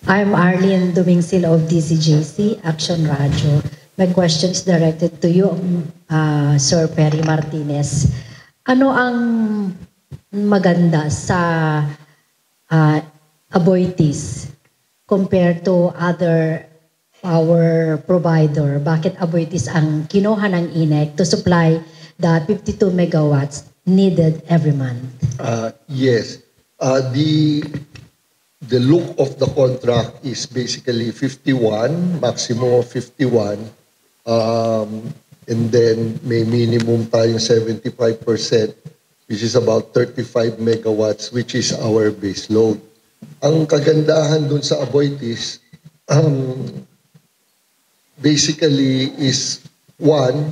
I'm Arlene Dumingsil of DCJC, Action Radio. My question is directed to you, Sir Perry Martinez. Ano ang maganda sa Aboitiz compared to other power provider? Bakit Aboitiz ang kinuha ng INEC to supply the 52 megawatts needed every month? Yes. The look of the contract is basically 51, maximum of 51. And then may minimum tayong 75%, which is about 35 megawatts, which is our base load. Ang kagandahan dun sa Aboitiz, basically is one,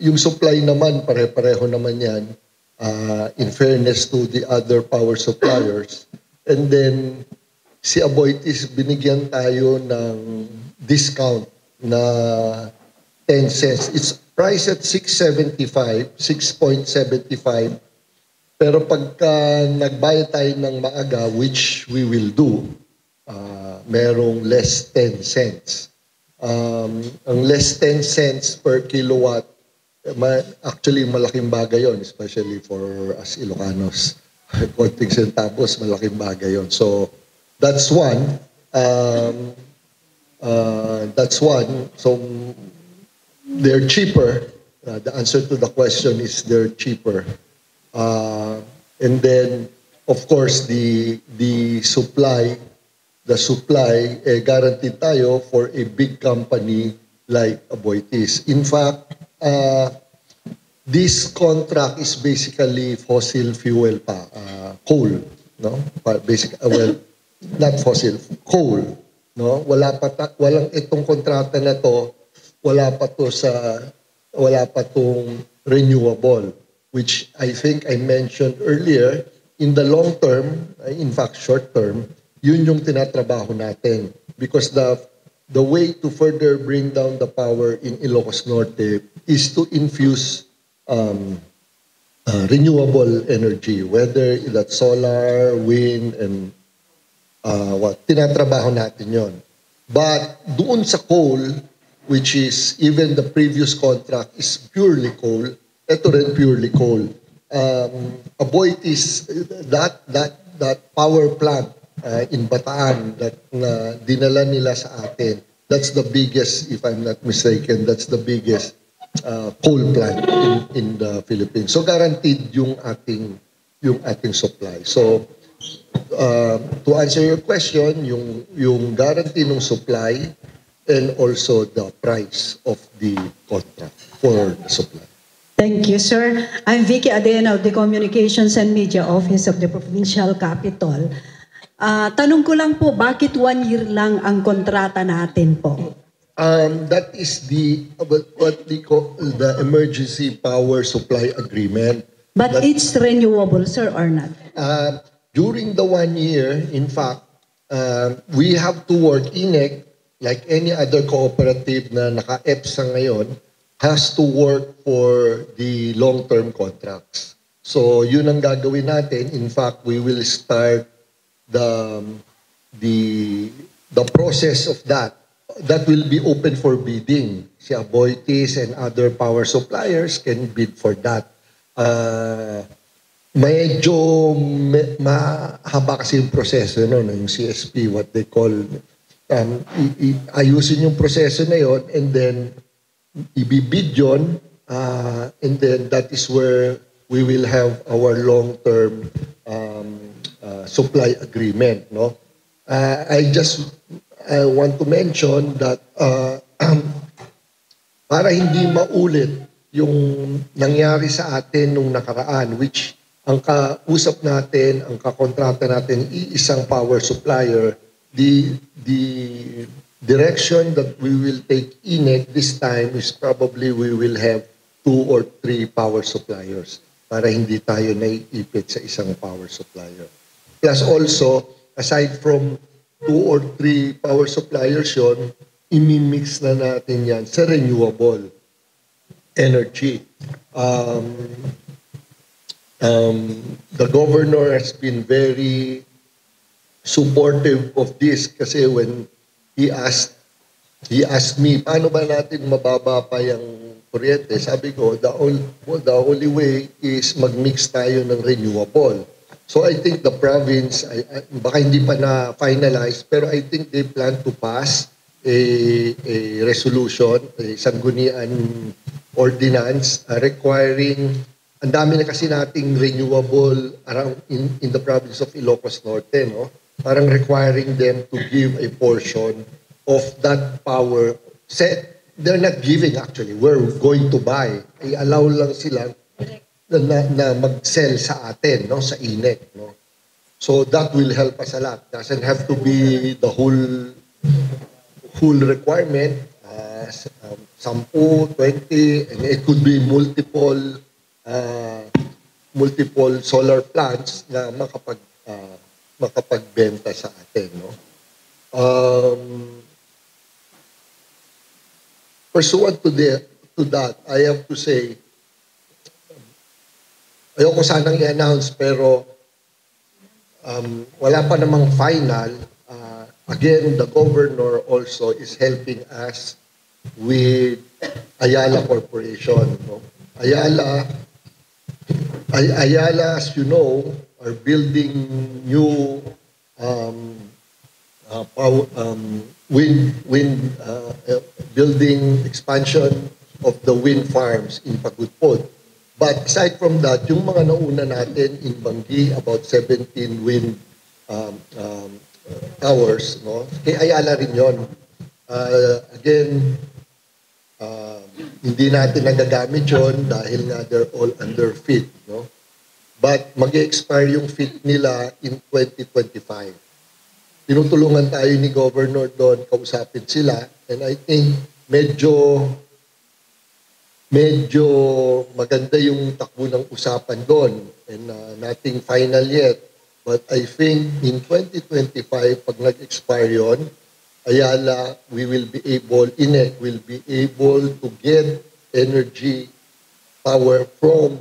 yung supply naman, pare-pareho naman yan, in fairness to the other power suppliers. And then, si Aboitiz, binigyan tayo ng discount na 10 cents. It's priced at 6.75, pero pagka nagbayad tayo ng maaga, which we will do, merong less 10 cents. Ang less 10 cents per kilowatt, actually malaking bagay yon, especially for us Ilocanos. Konting centavos, malaking bagay yon. So, that's one. So, they're cheaper. The answer to the question is they're cheaper. And then, of course, the supply, guaranteed tayo for a big company like Aboitiz. In fact, this contract is basically fossil fuel pa, coal, no? Well, not fossil, coal, no? Walang itong kontrata na to, wala pa tong renewable, which I think I mentioned earlier. In the long term, in fact short term, yun yung tinatrabaho natin, because the way to further bring down the power in Ilocos Norte is to infuse renewable energy, whether that's solar, wind, and tinatrabaho natin yon. But doon sa coal, which is even the previous contract is purely coal, ito rin purely coal. Aboitiz, that power plant in Bataan that dinala nila sa atin, that's the biggest, if I'm not mistaken, that's the biggest coal plant in the Philippines. So guaranteed yung ating supply. So to answer your question, yung guarantee ng supply and also the price of the contract for the supply. Thank you, sir. I'm Vicky Adena of the Communications and Media Office of the Provincial Capital. Tanong ko lang po, bakit 1 year lang ang kontrata natin po? That is what we call the Emergency Power Supply Agreement. But it's renewable, sir, or not? During the 1 year, in fact, we have to work, INEC, like any other cooperative na naka-EPSA ngayon, has to work for the long-term contracts. So yun ang gagawin natin. In fact, we will start the process of that. That will be open for bidding. Si Aboitiz and other power suppliers can bid for that. Medyo mahaba kasi yung proseso, no? Yung CSP, what they call, ayusin yung proseso na yon, and then ibibid yun, and then that is where we will have our long-term supply agreement, no? I want to mention that para hindi maulit yung nangyari sa atin nung nakaraan, which ang kausap natin, ang kakontrata natin, iisang power supplier, the direction that we will take INEC this time is probably we will have 2 or 3 power suppliers para hindi tayo naiipit sa isang power supplier. Plus also, aside from 2 or 3 power suppliers yun, imimix na natin yan sa renewable energy. The governor has been very supportive of this kasi when he asked me, paano ba natin mababa pa yung kuryente? Sabi ko, the only way is mag-mix tayo ng renewable. So I think the province, baka hindi pa na-finalize, pero I think they plan to pass a resolution, a sanggunian ordinance requiring, ang dami na kasi nating renewable around in the province of Ilocos Norte, no? Parang requiring them to give a portion of that power. They're not giving actually, we're going to buy. I-allow lang sila na mag-sell sa atin, no? Sa INEC, no? So that will help us a lot. Doesn't have to be the whole requirement, 10, 20, and it could be multiple solar plants na makapagbenta sa atin, no? Pursuant to that, I have to say, ayoko sanang i-announce pero wala pa namang final. Again, the governor also is helping us with Ayala Corporation, no? Ayala, as you know, are building new building expansion of the wind farms in Pagudpod. But aside from that, yung mga nauna natin in Bangi, about 17 wind towers, no? Kay Ayala rin yun. Again, hindi natin nagagamit yun dahil nga they're all under FIT, no? But mag-expire yung FIT nila in 2025. Tinutulungan tayo ni Governor doon, kausapin sila, and I think medyo maganda yung takbo ng usapan doon, and nothing final yet. But I think in 2025, pag nag-expire yun, Ayala, INEC will be able to get energy power from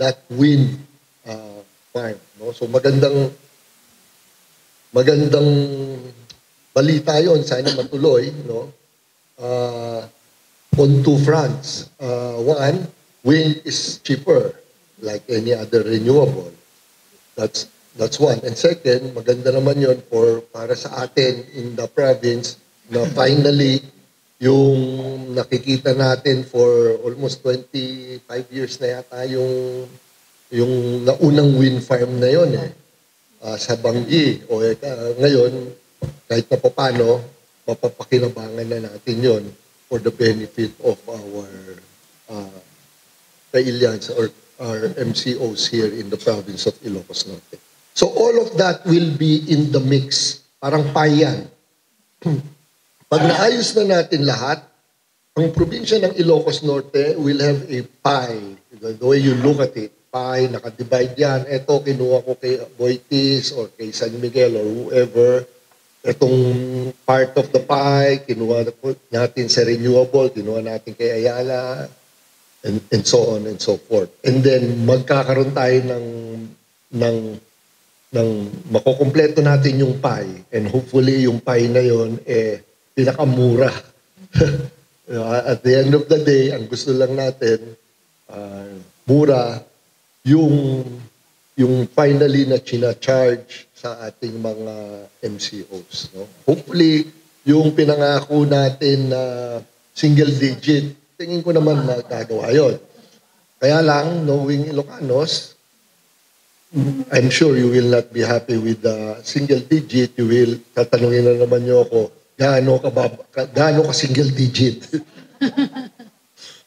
that wind farm, no? So magandang balita yon, sana matuloy, no? On two fronts. One, wind is cheaper like any other renewable. That's one. And second, maganda naman yon para sa atin in the province na finally yung nakikita natin for almost 25 years na yata yung naunang wind farm na yon sa Bangi. Ngayon, kahit na paano, mapapakinabangan na natin yon for the benefit of our Kailians or our MCOs here in the province of Ilocos Norte. So all of that will be in the mix. Parang payan. Pag naayos na natin lahat, ang probinsya ng Ilocos Norte will have a pie. The way you look at it, pie, nakadivide yan. Ito, kinuha ko kay Boitis or kay San Miguel or whoever. Itong part of the pie, kinuha natin sa renewable, kinuha natin kay Ayala, and so on and so forth. And then, magkakaroon tayo ng makukumpleto natin yung pie, and hopefully yung pie na yon pinakamura. At the end of the day, ang gusto lang natin mura yung finally na china-charge sa ating mga MCOs, no? Hopefully yung pinangako natin na single digit, tingin ko naman magagawa yon. Kaya lang, knowing Ilocanos, I'm sure you will not be happy with the single digit. You will, tatanungin na naman niyo ako, gaano ka single digit?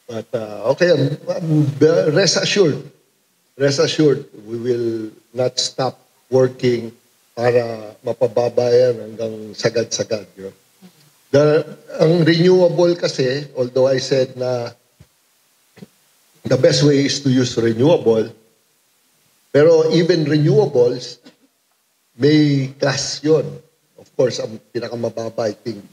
But okay, rest assured, we will not stop working para mapababayan hanggang sagad-sagad. You know? Ang renewable kasi, although I said na the best way is to use renewable, pero even renewables, may class yun. Of course, ang pinakamababa, I think,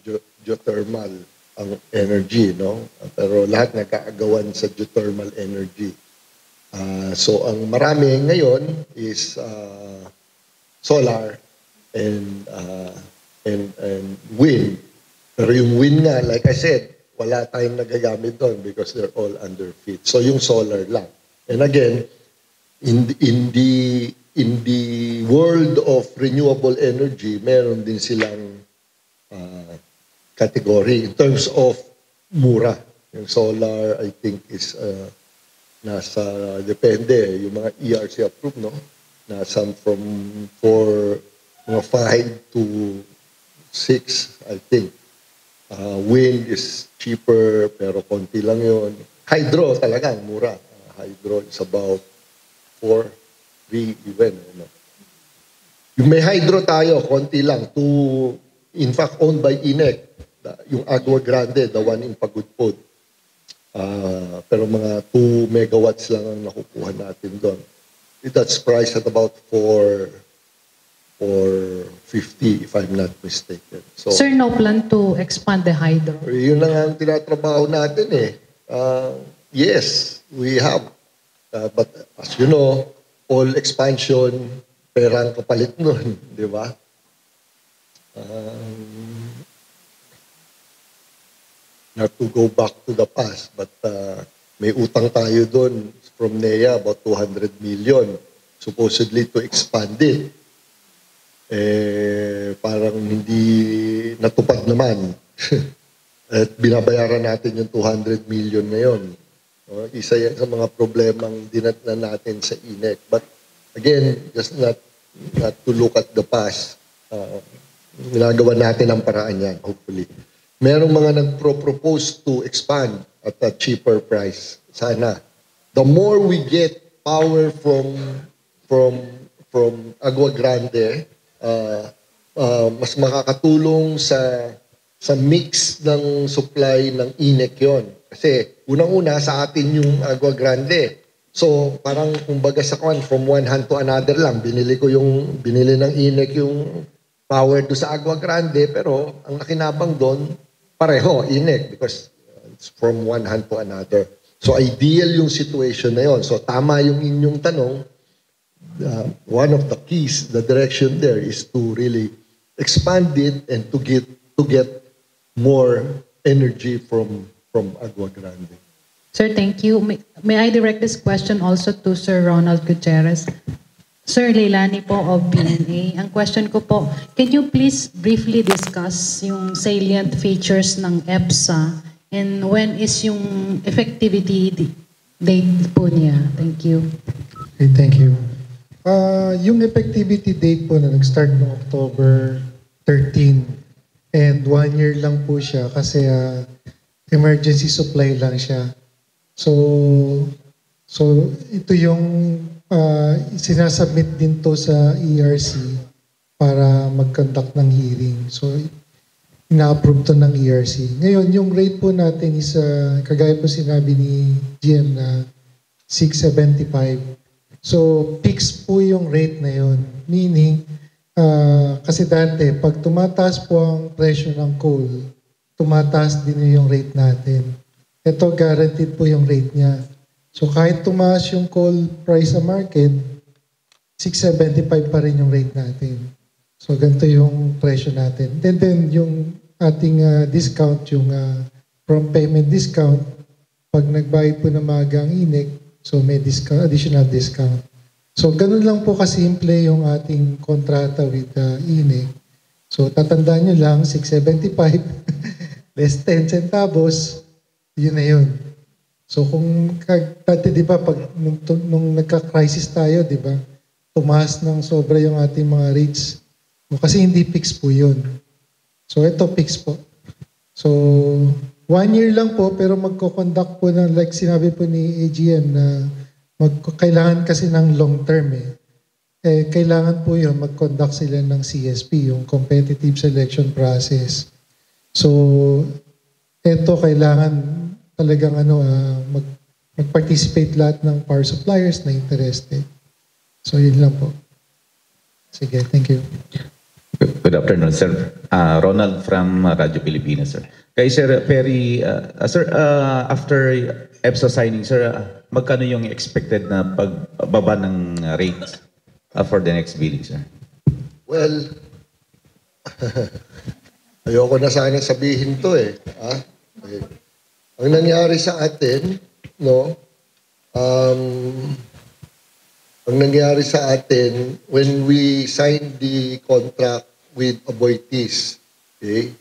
geothermal ang energy, no? Pero lahat nagkaagawan sa geothermal energy. So, ang marami ngayon is solar and wind. Pero yung wind nga, like I said, wala tayong nagagamit doon because they're all under feed. So yung solar lang. And again, in the world of renewable energy, meron din silang category in terms of mura. Yung solar, I think, is depende. Yung mga ERC approved, no? Nasa from mga 5 to 6, I think. Wind is cheaper, pero konti lang yun. Hydro talagang mura. Hydro is about 4, 3 even. You know. Yung may hydro tayo, konti lang. In fact, owned by INEC. Yung Agua Grande, the one in Pagudpud. Pero mga 2 megawatts lang ang nakukuha natin doon. That's priced at about 450 if I'm not mistaken. So, Sir, no plan to expand the hydro? yun lang ang tinatrabaho natin eh. Yes, we have. But as you know, all expansion, perang kapalit nun, di ba? Not to go back to the past, but may utang tayo doon from NEA, about 200 million, supposedly to expand it. Parang hindi natupad naman. At binabayaran natin yung 200 million ngayon. Isa yan sa mga problemang dinatnan natin sa INEC. But again, just not to look at the past. Ginagawa natin ang paraan yan, hopefully. Merong mga nagpro-propose to expand at a cheaper price. Sana. The more we get power from Agua Grande, mas makakatulong sa mix ng supply ng INEC yon. Kasi unang-una sa atin yung Agua Grande. So parang kumbaga sa from one hand to another lang. Binili ng INEC yung power do sa Agua Grande, pero ang nakinabang doon pareho INEC because it's from one hand to another. So ideal yung situation na yon. So tama yung inyong tanong. One of the keys, the direction there is to really expand it and to get more energy from Agua Grande. Sir, thank you. May I direct this question also to Sir Ronald Gutierrez? Sir Leilani po of BNA. Ang question ko po, can you please briefly discuss yung salient features ng EPSA and when is yung effectivity date po niya? Thank you. Okay, thank you. Yung effectivity date po na nag-start noong October 13 and 1 year lang po siya kasi emergency supply lang siya. So ito yung sinasubmit din to sa ERC para mag-conduct ng hearing. So ina-approve to ng ERC. Ngayon, yung rate po natin is kagaya po sinabi ni GM na 675. So, fixed po yung rate na yun. Meaning, kasi dati, pag tumataas po ang presyo ng coal, tumataas din yung rate natin. Ito, guaranteed po yung rate niya. So, kahit tumaas yung coal price sa market, 675 pa rin yung rate natin. So, ganito yung presyo natin. Then yung ating discount, yung from payment discount, pag nagbayad po ng magang INEC, so may discount, additional discount. So ganun lang po kasimple yung ating kontrata with INEC. So tatandaan nyo lang, 675 less 10 centavos, yun na yun. So kung dati di ba, pag nung nagka-crisis tayo, di ba, tumaas ng sobra yung ating mga rates. Kasi hindi fix po yun. So ito fix po. So 1 year lang po, pero magko-conduct po ng, like sinabi po ni AGM na kailangan kasi ng long term eh. Kailangan po yun, mag-conduct sila ng CSP, yung competitive selection process. So, eto kailangan talagang mag-participate lahat ng power suppliers na interested. So, yun lang po. Sige, thank you. Good afternoon, sir. Ronald from Radyo Pilipinas, sir. Kay Sir Perry, sir, after EPSA signing, sir, magkano yung expected na pagbaba ng rates for the next billing, sir? Well, Ayoko na sana sabihin to eh. Eh, ang nangyari sa atin, no, ang nangyari sa atin when we signed the contract with Aboitiz, okay,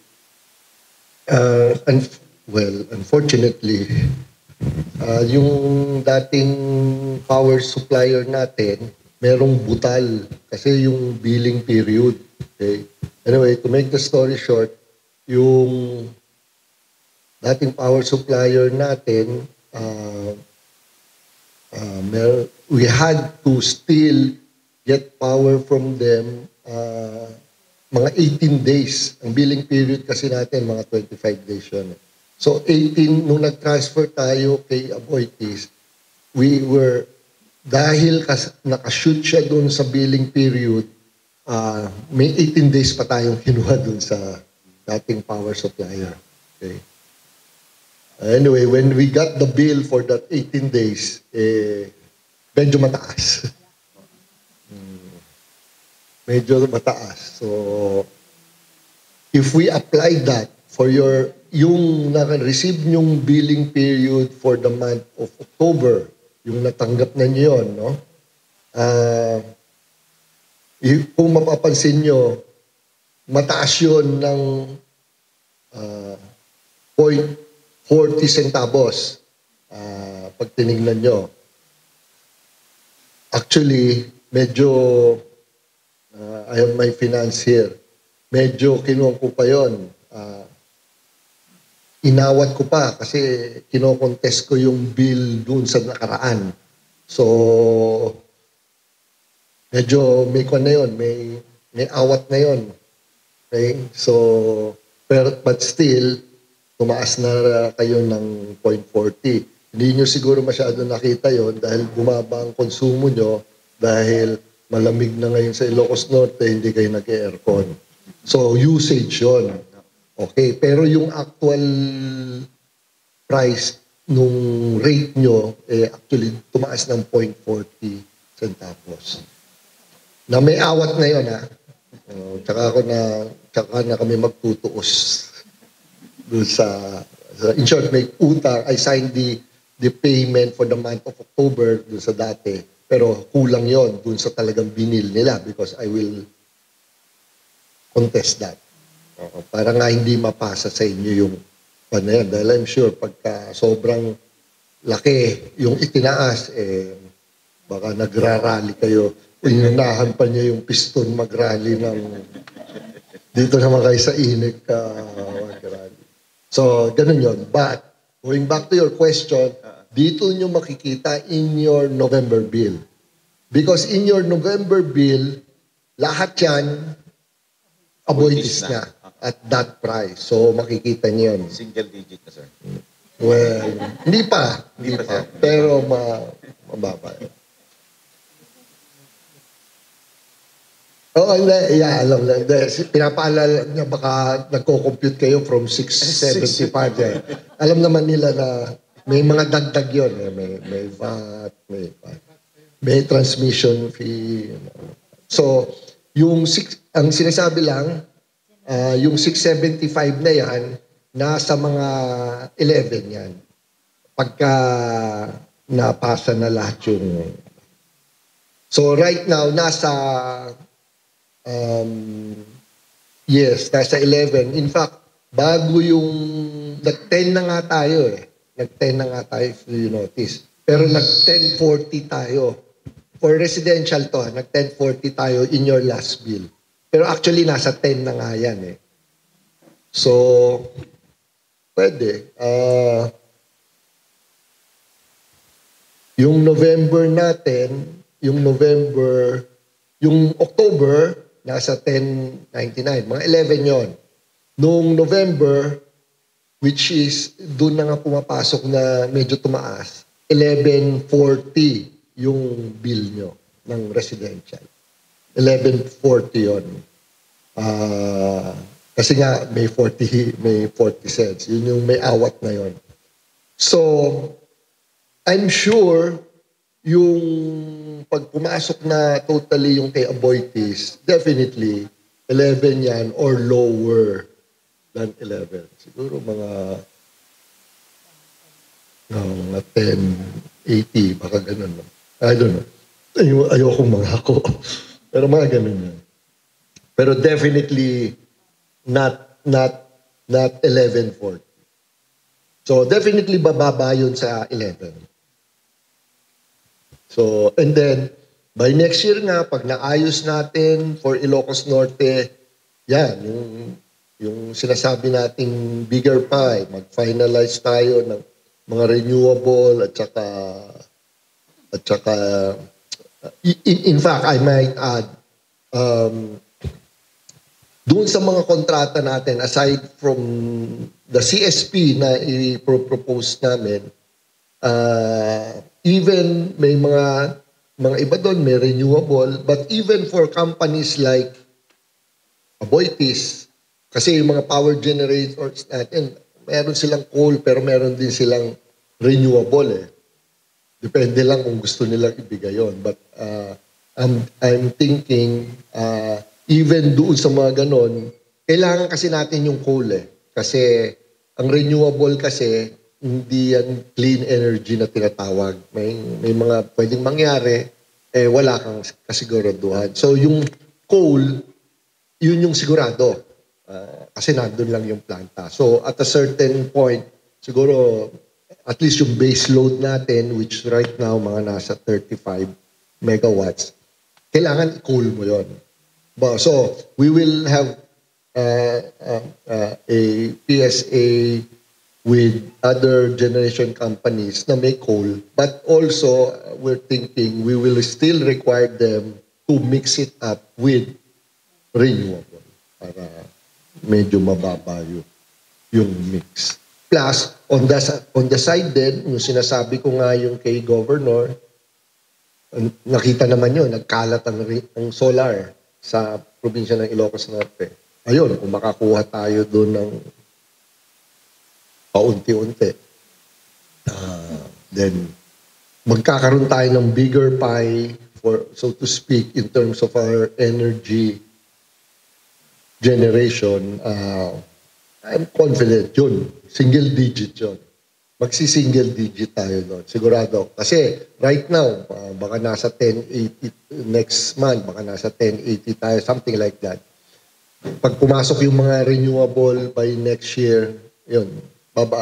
unfortunately, yung dating power supplier natin, merong butal kasi yung billing period. Okay? Anyway, to make the story short, yung dating power supplier natin, we had to still get power from them mga 18 days. Ang billing period kasi natin, mga 25 days yun. So 18, nung nag-transfer tayo kay Aboitiz, we were, dahil nakashoot siya dun sa billing period, may 18 days pa tayong kinuha dun sa dating power supplier. Okay. Anyway, when we got the bill for that 18 days, medyo mataas. Medyo mataas. So, if we apply that for yung na-receive nyong billing period for the month of October, yung natanggap na nyo yun, no? Kung mapapansin nyo, mataas yun ng 0.40 centavos pag tinignan nyo. Actually, medyo I have my finance here. Medyo kinuha ko pa yun. Inawat ko pa kasi kinokontest ko yung bill dun sa nakaraan. So, medyo may kwan na yun. May awat na yun. Okay? So, but still, tumaas na kayo ng 0.40. Hindi nyo siguro masyado nakita yon dahil bumaba ang konsumo nyo dahil malamig na ngayon sa Ilocos Norte, hindi kayo nag-aircon. So, usage yun. Okay, pero yung actual price nung rate nyo, actually tumaas ng 0.40 centavos. Na may awat na yun, ha? Tsaka na kami magtutuos. Doon in short, may utang. I signed the payment for the month of October doon sa dati. Pero kulang yon dun sa talagang binil nila because I will contest that. Para nga hindi mapasa sa inyo yung ano yan. Dahil I'm sure pagka sobrang laki yung itinaas, baka nagrarally kayo. Inunahan pa niya yung piston magrally ng dito naman kayo sa inig magrally. So, ganun yun. But, going back to your question, dito nyo makikita in your November bill. Because in your November bill, lahat yan, Aboitiz na at that price. So, makikita nyo yun. Single digit na, sir. Well, hindi pa. Pero mababa. Oo, hindi. Yeah, alam lang. Pinapaalala niya baka nagko-compute kayo from 675. Alam naman nila na may mga dagdag yun. May VAT, may transmission fee. So, ang sinasabi lang, yung 675 na yan, nasa mga 11 yan. Pagka napasa na lahat yung... So, right now, nasa... nasa 11. In fact, bago yung... Nag-10 na nga tayo Nag-10 na nga tayo if you notice. Pero nag-1040 tayo. For residential to, nag-1040 tayo in your last bill. Pero actually, nasa 10 na nga yan So, pwede. Yung November natin, yung October, nasa 1099. Mga 11 yon. Noong November, which is, doon na nga pumapasok na medyo tumaas, 1140 yung bill nyo ng residential. 1140 yon. Kasi nga may 40 cents. Yun yung may awat na yon. So, I'm sure yung pag pumasok na totally yung kay Aboitiz, definitely, 11 yan or lower than 11. Siguro mga 1080, baka ganun. No? I don't know. Ayokong mangako. Pero mga ganun yan. Pero definitely not 1140. So definitely bababa yun sa 11. So, and then, by next year nga, pag naayos natin for Ilocos Norte, yan, yung sinasabi nating bigger pie, mag-finalize tayo ng mga renewable at saka in fact, I might add, doon sa mga kontrata natin, aside from the CSP na i-propose namin, even may mga iba doon, may renewable, but even for companies like Aboitiz, kasi yung mga power generators natin, meron silang coal pero meron din silang renewable eh. Depende lang kung gusto nilang ibigay yon. But I'm thinking, even doon sa mga ganon, kailangan kasi natin yung coal eh. Kasi ang renewable kasi, hindi yan clean energy na tinatawag. May mga pwedeng mangyari, wala kang kasiguraduhan. So yung coal, yun yung sigurado. Kasi nandun lang yung planta. So at a certain point, siguro at least yung base load natin, which right now mga nasa 35 megawatts, kailangan i-coal mo yun. So we will have a PSA with other generation companies na may coal, but also we're thinking we will still require them to mix it up with renewable para medyo mababa yung mix. Plus, on the side din, yung sinasabi ko nga yung kay Governor, nakita naman yun, nagkalat ang solar sa probinsya ng Ilocos Norte. Ayun, kung makakuha tayo doon ng paunti-unti, then magkakaroon tayo ng bigger pie, for, so to speak, in terms of our energy generation. I'm confident yun. Single digit yun. Magsi-single digit tayo doon. Sigurado. Kasi right now, baka nasa 1080 next month, baka nasa 1080 tayo, something like that. Pag pumasok yung mga renewable by next year, yun,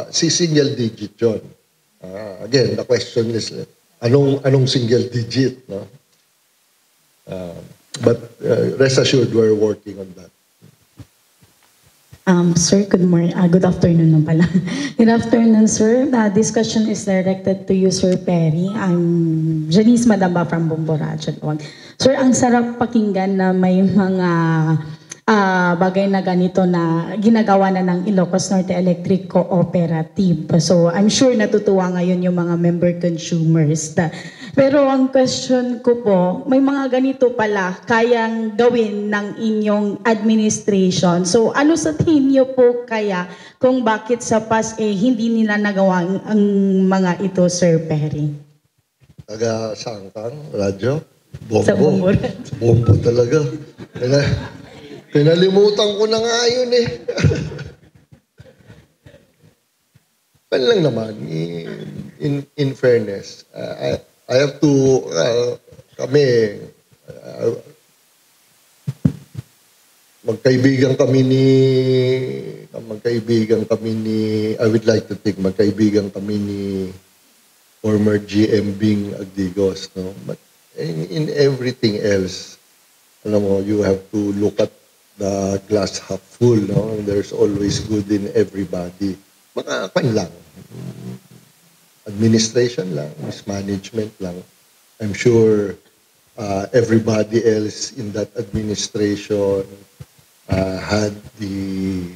single digit yun. Again, the question is, anong single digit? No? But rest assured, we're working on that. Sir, good afternoon na pala. Good afternoon, sir. This question is directed to you, Sir Perry. I'm Janice Madamba from Bomboracho. Sir, ang sarap pakinggan na may mga bagay na ganito na ginagawa na ng Ilocos Norte Electric Cooperative. So, I'm sure natutuwa ngayon yung mga member consumers. Pero ang question ko po, may mga ganito pala kayang gawin ng inyong administration. So, ano sa tingin niyo po kaya kung bakit sa past hindi nila nagawa ang mga ito, Sir Perry? Taga saan kang? Radyo? Bombo. Sa Bombo. Bombo talaga. Pinalimutan ko na nga yun eh. Pan lang naman, in fairness, I have to, magkaibigan kami ni, I would like to think, magkaibigan kami ni former GM Bing Agdigos, no? But in everything else, alam mo, you have to look at the glass half full, no? There's always good in everybody. Mga kan lang. Administration lang, mismanagement lang. I'm sure everybody else in that administration had the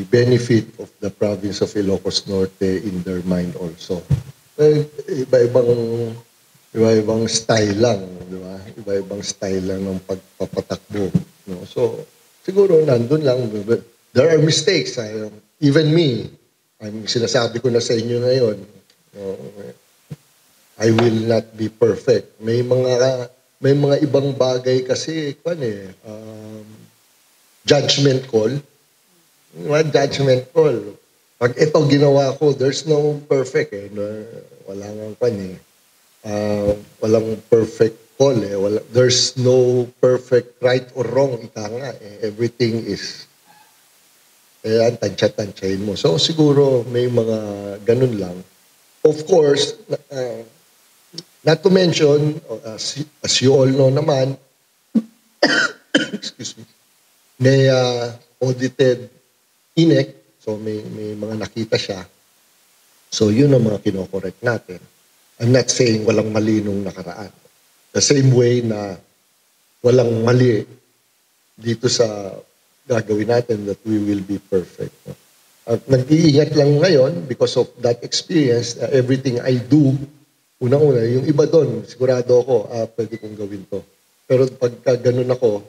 benefit of the province of Ilocos Norte in their mind also. Iba-ibang style lang, di ba? Iba-ibang style lang ng pagpapatakbo. No? So, siguro nandun lang. There are mistakes. Even me, sinasabi ko na sa inyo ngayon, I will not be perfect. May mga may mga ibang bagay kasi, judgment call. What judgment call? Pag ito ginawa ko, there's no perfect eh. Wala nga walang perfect call eh. There's no perfect right or wrong. Ika nga eh. Everything is tansya-tansyahin mo. So siguro may mga ganun lang. Of course, not to mention, as you all know naman, excuse me, may audited INEC, so may mga nakita siya. So yun ang mga kinokorek natin. I'm not saying walang mali nung nakaraan. The same way na walang mali dito sa gagawin natin that we will be perfect. At nag-iingat lang ngayon because of that experience, everything I do, unang-una, yung iba doon, sigurado ako, pwede kong gawin to. Pero pagka ganun ako,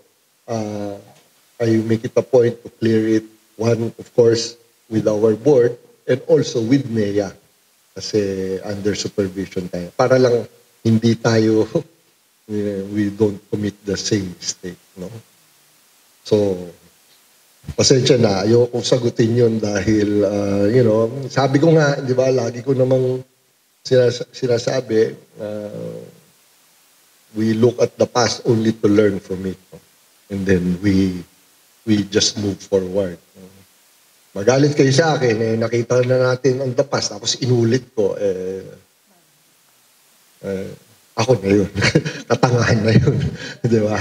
I make it a point to clear it. One, of course, with our board and also with NEA kasi under supervision tayo. Para lang hindi tayo, we don't commit the same mistake. No? So, pasensya na, ayokong sagutin yun dahil, sabi ko nga, di ba, lagi ko namang sinasabi, we look at the past only to learn from it. No? And then we just move forward. Magalit kayo sa akin, nakita na natin ang the past, tapos inulit ko, ako na yun. Tatangahan na yun. Di ba?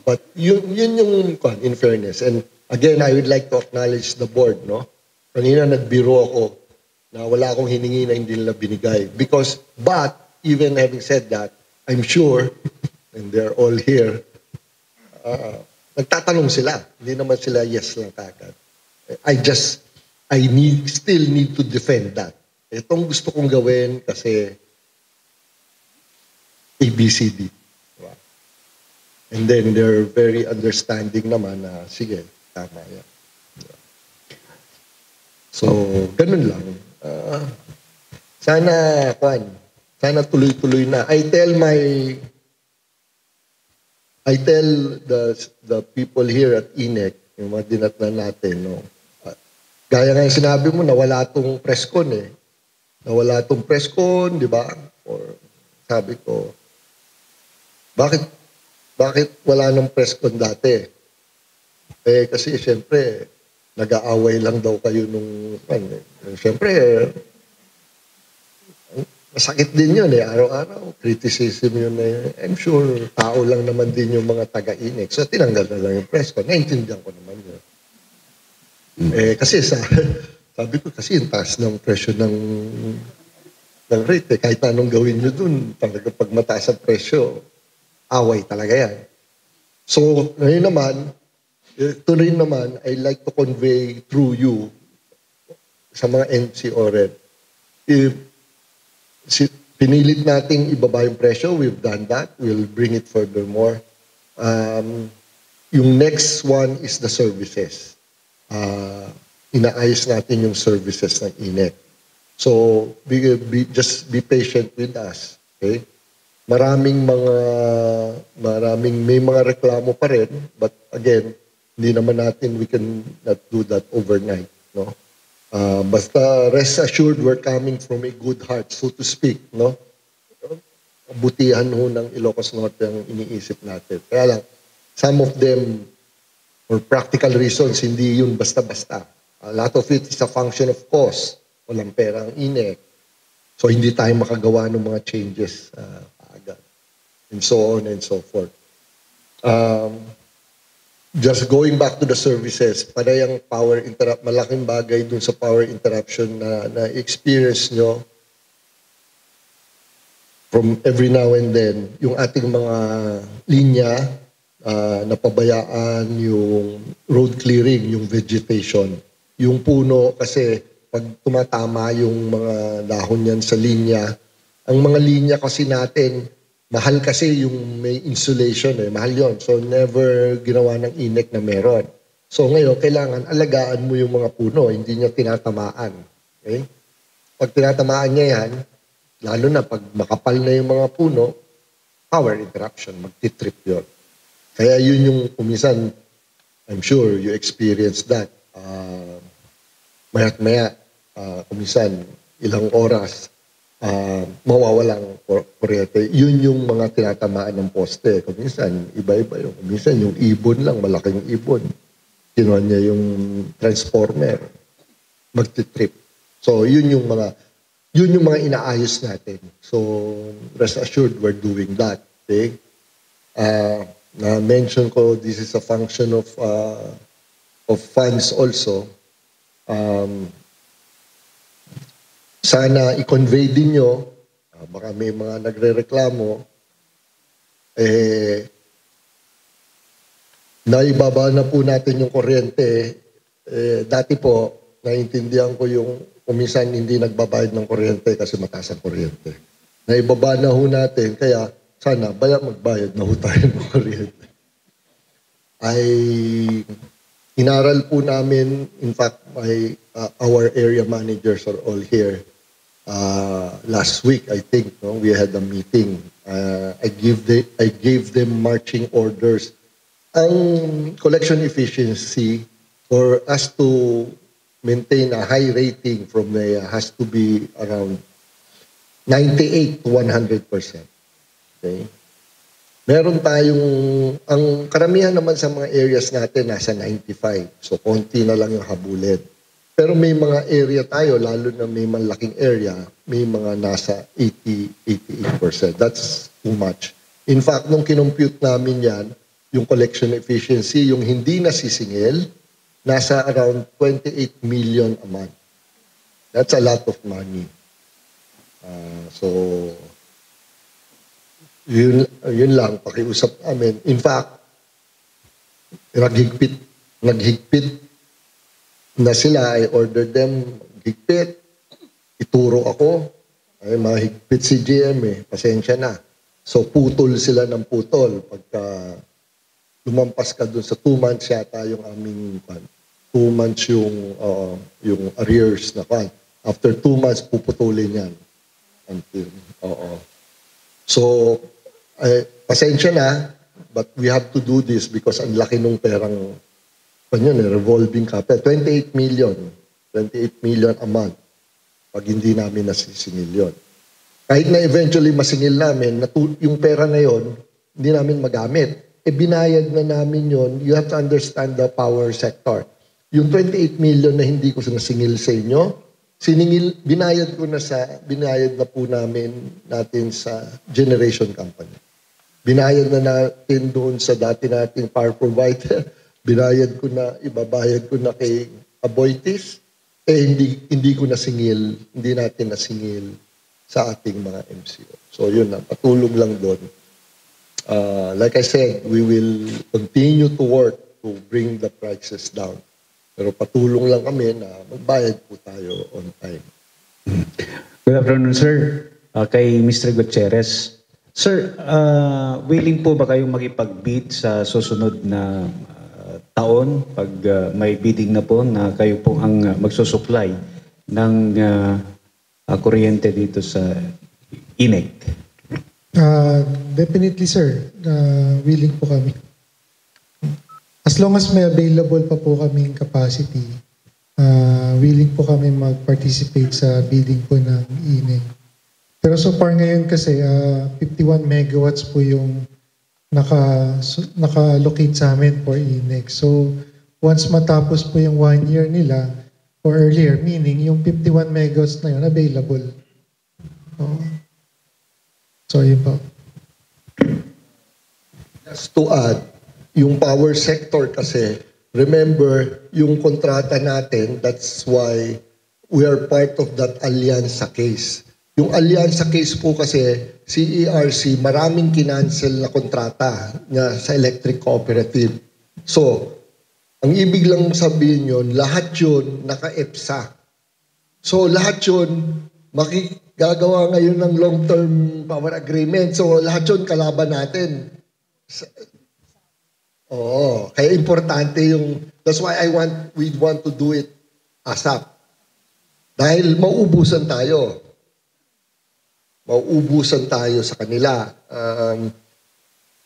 But yun yung in fairness. And again, I would like to acknowledge the board. No? Kanina nagbiro ako na wala akong hiningi na hindi nila binigay. But even having said that, I'm sure, and they're all here, nagtatanong sila. Hindi naman sila yes lang kagad. I still need to defend that. Itong gusto kong gawin kasi ABCD. Diba? And then they're very understanding naman na sige, tama yan. Diba? So, ganun lang. Sana tuloy-tuloy na. I tell the people here at INEC, yung mga dinatnan natin, no? Gaya nga yung sinabi mo, nawala tong presscon eh. Nawala tong presscon, di ba? Or sabi ko, bakit wala nang presscon dati? Kasi siyempre, nag-aaway lang daw kayo nung, siyempre, masakit din yun eh, araw-araw, criticism yun eh. I'm sure, tao lang naman din yung mga taga-INEC. So, tinanggal na lang yung presscon. Naintindihan ko naman yun. Kasi sabi ko kasi yung taas ng presyo ng rate. Kahit anong gawin nyo dun, talaga pag mataas ang presyo, away talaga yan. So, ngayon naman, ito rin naman, I like to convey through you sa mga NCORED. Pinilit nating ibaba yung presyo, we've done that, we'll bring it furthermore. Yung next one is the services. Inaayos natin yung services ng INEC. So, just be patient with us. Okay? May mga reklamo pa rin, but again, hindi naman natin, we can not do that overnight. No? Basta rest assured, we're coming from a good heart, so to speak. No? Butihan ho ng Ilocos Norte ang iniisip natin. Kaya lang, some of them, for practical reasons, hindi yun basta-basta. A lot of it is a function of cost. Walang pera ang INEC. So, hindi tayo makagawa ng mga changes agad. And so on and so forth. Just going back to the services, parehang malaking bagay dun sa power interruption na experience nyo from every now and then, yung ating mga linya, napabayaan, yung road clearing, yung vegetation. Yung puno, kasi pag tumatama yung mga dahon yan sa linya, ang mga linya kasi natin, mahal kasi yung may insulation eh, mahal yon. So never ginawa ng INEC na meron. So ngayon, kailangan alagaan mo yung mga puno, hindi niya tinatamaan. Okay? Pag tinatamaan niya yan, lalo na pag makapal na yung mga puno, power interruption, magti-trip yun. Kaya yun yung kumisan, I'm sure you experienced that. Maya't maya, kumisan, ilang oras, mawawalang kuryente. Yun yung mga tinatamaan ng poste. Kuminsan, iba-iba yung. Kuminsan, yung ibon lang, malaking ibon. Kinuha niya yung transformer. Magti-trip. So, yun yung mga inaayos natin. So, rest assured, we're doing that. Okay? Na-mention ko, this is a function of funds also. Sana i-convey din nyo, baka may mga nagre-reklamo, naibaba na po natin yung kuryente. Dati po, naiintindihan ko yung kuminsan hindi nagbabayad ng kuryente kasi mataas ang kuryente. Naibaba na ho natin, kaya sana magbayad na ho tayo ng kuryente. Inaral po namin, in fact, our area managers are all here. Last week, I think, we had a meeting. I gave them marching orders. Ang collection efficiency for us to maintain a high rating from NEA has to be around 98 to 100%. Okay? Meron tayong, ang karamihan naman sa mga areas natin nasa 95. So, konti na lang yung habulin. Pero may mga area tayo, lalo na may malaking area, may mga nasa 88%. That's too much. In fact, nung kinompute namin yan, yung collection efficiency, yung hindi nasisingil, nasa around 28 million a month. That's a lot of money. So, yun lang, pakiusap namin. In fact, naghigpit na sila. I ordered them, higpit. Ituro ako. Ay, mahigpit si GM pasensya na. So, putol sila ng putol. Pagka lumampas ka dun sa 2 months yata yung aming 2 months yung arrears na pan. After 2 months, puputulin yan. So, pasensya na, but we have to do this because ang laki nung perang revolving capital. 28 million a month pag hindi namin nasisingil yun. Kahit na eventually masingil namin, yung pera na yun, hindi namin magamit. Binayad na namin yun. You have to understand the power sector. Yung 28 million na hindi ko nasingil sa inyo, binayad na po natin sa generation company. Binayad na natin doon sa dati nating power provider. Binayad ko na, ibabayad ko na kay Aboitiz. Hindi ko nasingil, hindi natin nasingil sa ating mga MCO. So yun na, patulong lang doon. Like I said, we will continue to work to bring the prices down. Pero patulong lang kami na magbayad po tayo on time. Good afternoon, sir. Kay Mr. Gutierrez. Sir, willing po ba kayong makipag-bid sa susunod na taon pag may bidding na po na kayo po ang magsusupply ng kuryente dito sa INEC? Definitely, sir. Willing po kami. As long as may available pa po kaming capacity, willing po kami mag-participate sa bidding po ng INEC. Pero so far ngayon kasi, 51 megawatts po yung naka-locate sa amin for INEC. So, once matapos po yung 1 year nila, or earlier, meaning yung 51 megawatts na yun, available. So, yun po. Just to add, yung power sector kasi, remember, yung kontrata natin, that's why we are part of that alyansa case. Yung alyansa case po kasi, CERC, maraming kinancel na kontrata na sa electric cooperative. So, ang ibig lang sabihin yun, lahat yun naka-EPSA. So, lahat yun, gagawa ngayon ng long-term power agreement. So, lahat yun kalaban natin. Oo, kaya importante yung, that's why we want to do it ASAP. Dahil mauubusan tayo. Mauubusan tayo sa kanila.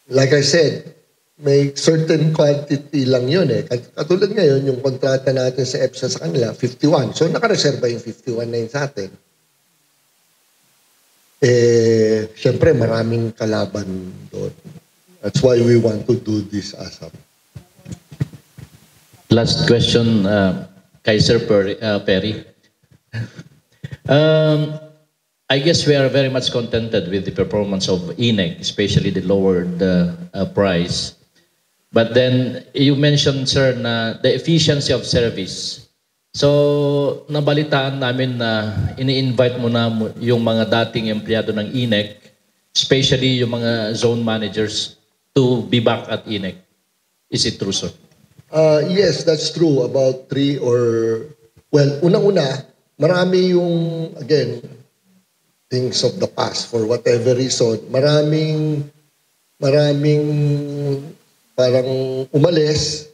like I said, may certain quantity lang yun eh. Katulad ngayon, yung kontrata natin sa EPSA sa kanila, 51. So nakareserba yung 51 na yun sa atin. Siyempre maraming kalaban doon. That's why we want to do this ASAP. Last question, kay Sir Perry. I guess we are very much contented with the performance of INEC, especially the lowered price. But then you mentioned, sir, na the efficiency of service. So nabalitaan namin na ini-invite mo na yung mga dating empleyado ng INEC, especially yung mga zone managers, to be back at INEC. Is it true, sir? Yes, that's true. About 3 or... Well, unang-una, marami yung, again, things of the past for whatever reason. Maraming parang umalis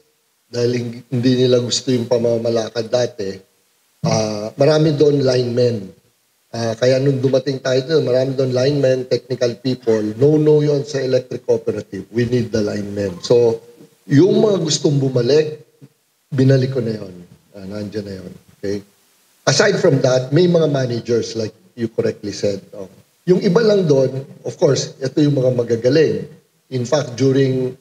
dahil hindi nila gusto yung pamamalakad dati. Marami doon linemen. Kaya nung dumating tayo doon, marami doon linemen, technical people. No yun sa electric cooperative. We need the linemen. So, yung mga gustong bumalik, binalik ko na yun. Nandiyan na yun. Okay? Aside from that, may mga managers like you correctly said. Yung iba lang doon, of course, ito yung mga magagaling. In fact, during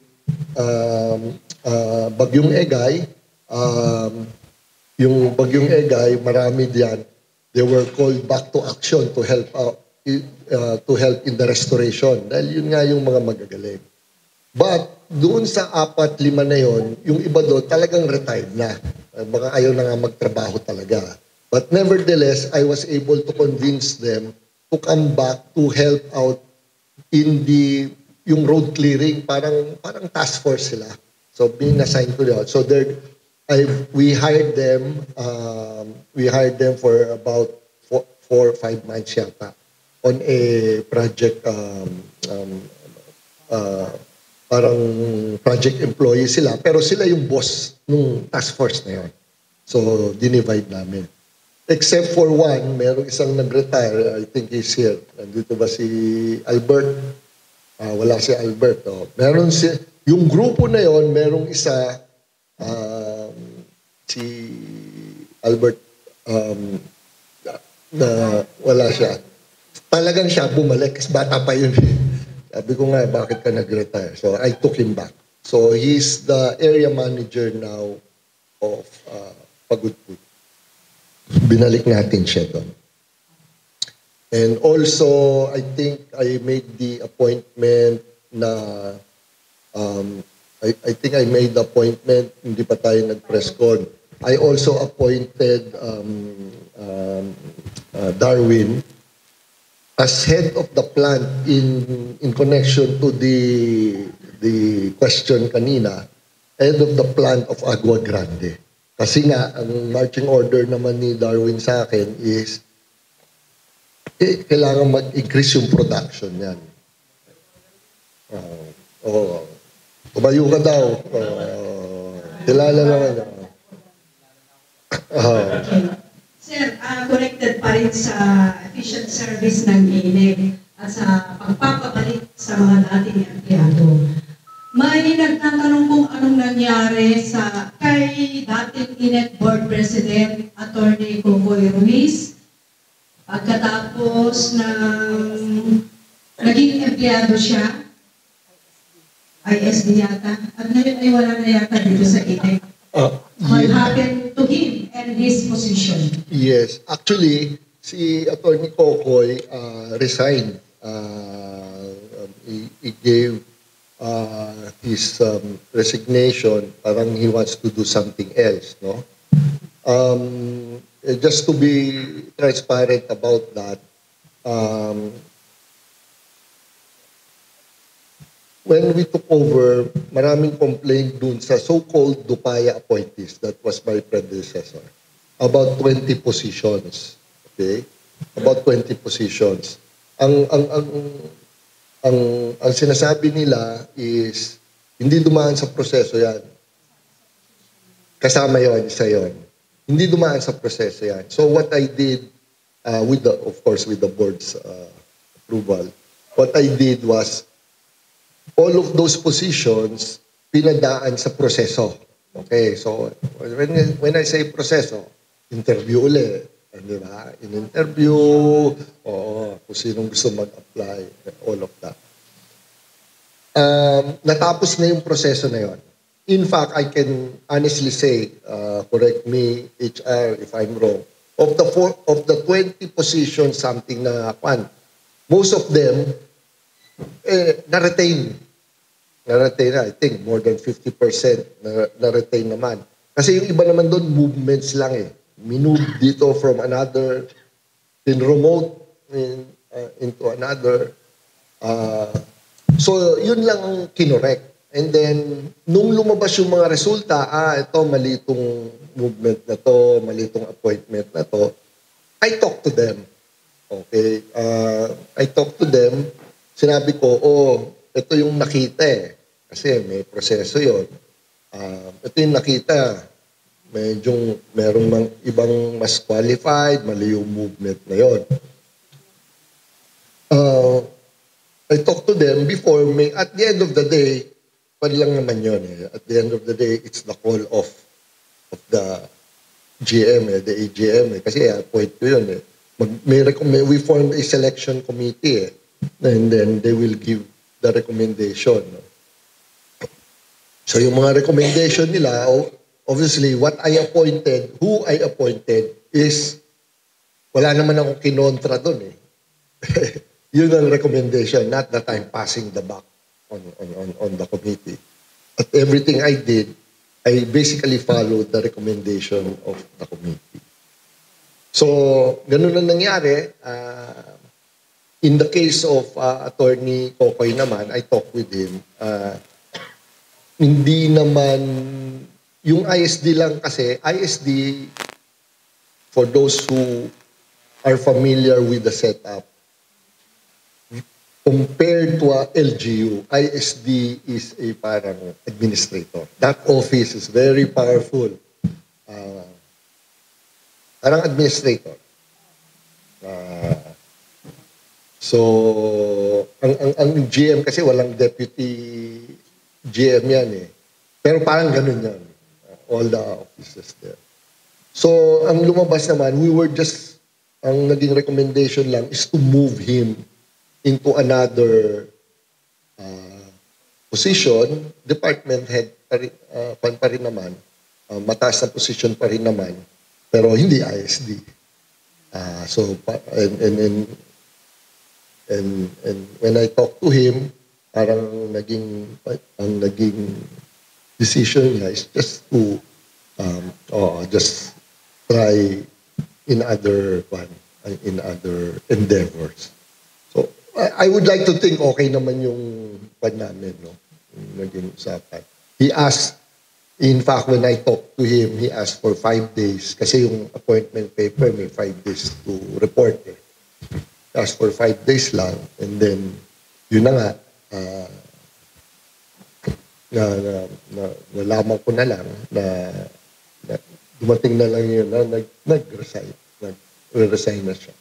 Bagyong Egay, yung Bagyong Egay, marami diyan, they were called back to action to help out, to help in the restoration. Dahil yun nga yung mga magagaling. But doon sa 4-5 na yon, yung iba doon talagang retired na. Baka ayaw na nga magtrabaho talaga. But nevertheless, I was able to convince them to come back to help out in yung road clearing. Parang task force sila. So being assigned to that. So we hired them. We hired them for about 4 or 5 months yata on a project. Parang project employee sila. Pero sila yung boss nung task force na yun. So dinivide namin. Except for one, merong isang nag-retire. I think he's here. Nandito ba si Albert? Wala si Albert. Meron yung grupo na yon, merong isa, si Albert, na wala siya. Talagang siya bumalik. Kasi bata pa yun. Sabi ko nga, bakit ka nag-retire? So I took him back. So he's the area manager now of Pagudpud. Binalik natin siya doon. And also, I think I made the appointment na, I think I made the appointment, hindi pa tayo nag-press con. I also appointed Darwin as head of the plant in connection to the question kanina, head of the plant of Agua Grande. Kasi nga, ang marching order naman ni Darwin sa akin is kailangan mag-increase yung production yan. Tumayo ka daw. Kilala naman. Sir, connected pa rin sa efficient service ng INEC at sa pagpapabalik sa mga dating empleyado. May nagtatanong kung anong nangyari kay dating INEC Board President, Attorney Cocoy Ruiz, pagkatapos naging empleyado siya, ISD yata, at ngayon ay wala na yata dito sa INEC. What happened to him and his position? Yes, actually, si Attorney Cocoy resigned. He gave his resignation, parang he wants to do something else, no? Just to be transparent about that, when we took over, maraming complaint dun sa so-called Dupaya appointees, that was my predecessor, about 20 positions, okay? About 20 positions. Ang sinasabi nila is hindi dumaan sa proseso yan. Kasama yon, isa yon. Hindi dumaan sa proseso yan. So what I did, of course with the board's approval, what I did was all of those positions pinadaan sa proseso. Okay, so when I say proseso, interview ulit, di ba? In-interview, kung sinong gusto mag-apply, all of that. Natapos na yung proseso na yon. In fact, I can honestly say, correct me HR if I'm wrong, of the 20 positions something na most of them na-retain. Na-retain na, I think more than 50% na-retain naman. Kasi yung iba naman doon, movements lang eh. Minove dito from another, remote into another. So, yun lang ang kinorek. And then, nung lumabas yung mga resulta, ito, mali itong movement na to, mali itong appointment na to, I talk to them. Okay? I talk to them, sinabi ko, ito yung nakita eh. Kasi may proseso yun. Ito yung nakita. Medyo merong ibang mas qualified, mali yung movement na yun. I talk to them before at the end of the day, pwede lang naman yun eh. At the end of the day, it's the call of the GM the AGM eh. Kasi appoint ko yun eh. We formed a selection committee eh. And then they will give the recommendation. No? So yung mga recommendation nila, obviously, who I appointed is, wala naman akong kinontra doon eh. Yun ang recommendation, not that I'm passing the buck on the committee. But everything I did, I basically followed the recommendation of the committee. So, ganun ang nangyari. In the case of Attorney Kokoy naman, I talked with him. Hindi naman, yung ISD lang kasi, ISD, for those who are familiar with the setup, compared to LGU, ISD is a parang administrator. That office is very powerful. Parang administrator. So, ang GM kasi walang deputy GM yan eh. Pero parang ganun yan. All the offices there. So, ang lumabas naman, ang naging recommendation lang is to move him into another position, department head pa rin naman, mataas na position pa rin naman, pero hindi ISD. And when I talk to him, parang ang naging decision niya is just to just try in other endeavors. So I would like to think okay naman yung pan namin, no? Naging usapan. He asked, in fact, when I talked to him, he asked for 5 days kasi yung appointment paper may 5 days to report eh. He asked for 5 days lang and then yun na nga nalaman ko na lang na dumating na lang yun na nag-resign na siya.